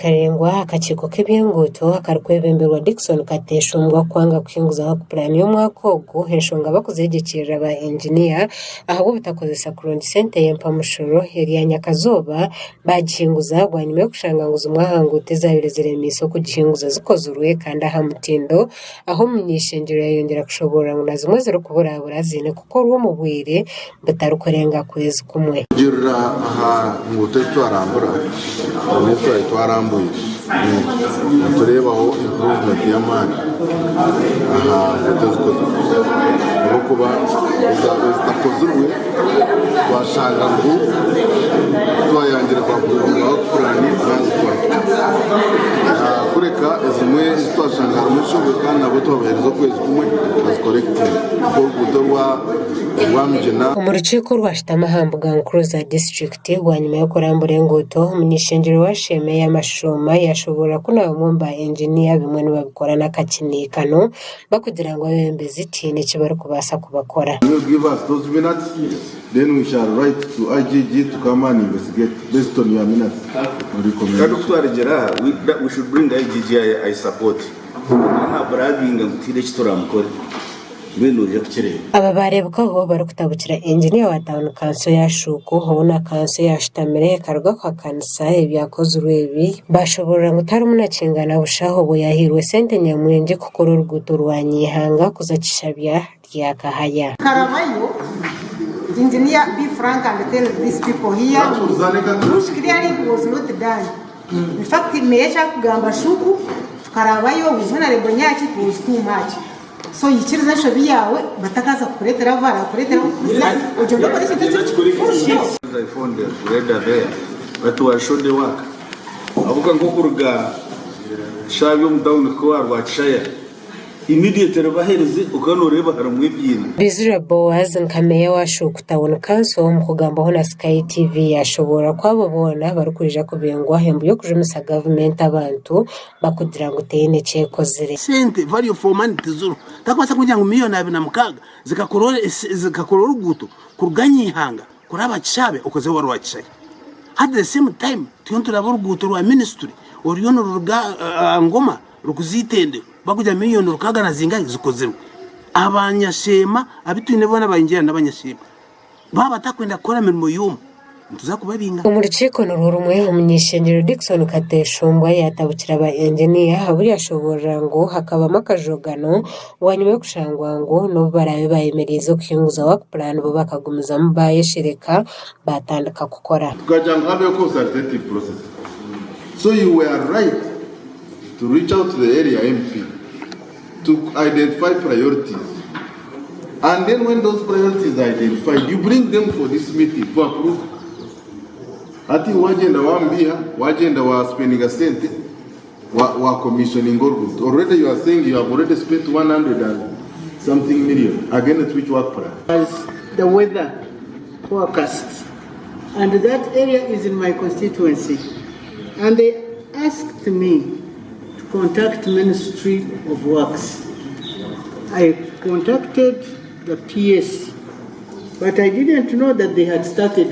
Karengwa akakiiko k'eby'enguuto akarikwebenberwa Dickson Kateshongwa kwanga kuhinguzaho ku pulaani y'omwaka ogu enshonga bakuzegyekirira ba engineer ahabwo butakozesa kurungi sente y'empamushoro erya nyakazooba bagihinguza bwanyuma y'okushanganguza omwahanguuta ezabaire ziremiise okugihinguza zikozirwe kandi aha mutindo aho omunyeshengyero yayongera kushoboora ngu na zimwe zirikuburabura ziine kukorwa omu bwire butarikurenga kwezi kumwe. Kugirira aha nguuto ezitwarambura n'ezitwarambuye turebaho improvement y'amaani aha nguuto zikozirwe olw'okuba zitakozirwe twashanga ngu twayangira kwakuringaho pulaani bazikora kureka ezimwe zitwashanga harimu eshobwe kandi nabo tubabahereza okwezi kumwe bazikorekitinga nk'oruguuto rwamugina. Omu rukiiko rwashitama aha mbuga nkuru za disitulikiti bwanyuma y'okurambura enguuto omunyeshengyero wa Sheema y'amashuuma yashoboora kunabamwe ba engineer bimwe nibabikora n'akakiniikano bakugira ngu abebembezi tiine eki barikubaasa kubakora. Give us those minutes, then we shall write to IGG to come and investigate based on your minutes. We should bring IGG, I support. Aba barebukaho barikutabukira engineer wa town council ya Shuku hoona council yashitamire karuga kwa kanisa ebyakozirwe ebi bashoboora ngu tarimu nakingana bushaho bweyahirwe sente nyamwingi kukora oruguuto rwa Nyihanga kuza Kishabya rya Kahaya. Karavayo, engineer, be frank and tell these people here, which clearly was not done. In fact, meesha kugamba Shuku, Karavayo with Honorable Nyaki, it was too much. So yichiriza shobi yawe batakaza kukuletera vara kukuletera ujomba kwa this I found the radar there but we showed the work avuga ngo kuruga shabyo mdown kwa rwachaya immediately bahereze ukanoreba haramu ebyina. Bizira Boaz nkameya wa Shuku town council mu kugambaho na Sky TV yashobora kwababona barukurija kubengwa hembu yo kujumisa government abantu bakugira ngo teyine cyekozire sente value for money tizuru takwasa kugira ngo miliyoni 26 zikakorora uruguto kuruganyihanga kuraba Kishabe ukoze wari wakishaye at the same time tuyontura uruguto rwa ministry oriyono ruga ngoma rukuzitende bakuja miliyoni rukagana zinga zikozirwe abanyashema abitwine bona bayinjira n'abanyashema baba takwenda kora mirimo yuma tuzakubabinga. Mu rukiiko n'urumwe omunyeshengyero Dickson Kateshongwa yatabukira aba engineer haburi yashoboora ngo hakabamo akajogano wanyuma yo kushangwa ngo no barabe bayemereza okuhinguza wa plan bo bakagumiza mu bayeshireka batandika gukora tukajanga habe consultative process. So you were right to reach out to the area MP to identify priorities, and then when those priorities are identified, you bring them for this meeting for approval. Ati wagenda wagenda wa spending a sente wa commissioning organs. Already you are saying you have already spent 100 and something million against which work plan? As the weather forecast, and that area is in my constituency, and they asked me to contact Ministry of Works. I contacted the PS, but I didn't know that they had started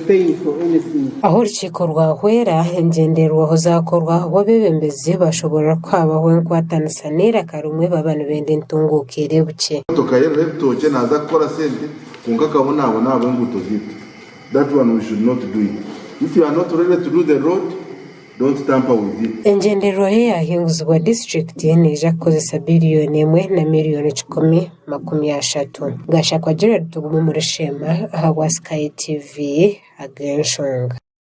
paying for anything. Aho urukiko rwahwera engenderwaho zakorwa wabebembezi bashobora kwabaho nkwatansanira karumwe babana bende ntungukire buke tokayero hebtoje naza gukora sente kunga kabona abo nguto zito. That one we should not do it. If you are not ready to do the road, don't tamper with it. Engendero Ebyahinguzibwa district yeneje kozesa biliyoni 1,10,30 gashakwa Gerard tugume muri Sheema aha Sky TV agenshonga.